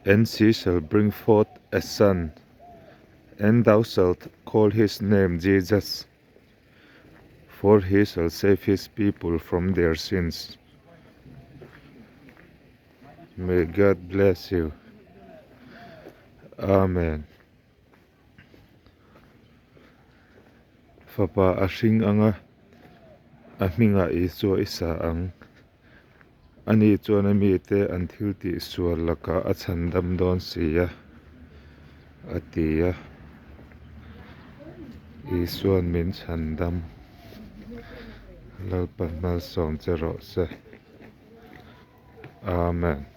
And she shall bring forth a son, and thou shalt call his name Jesus, for he shall save his people from their sins. May God bless you. Amen. Fapa asing anga ahminga iso isa ang ani chuan ami te an thil ti sual laka a chandam don sia atia isuan min chandam lalpan malsawm che rawh se. Amen.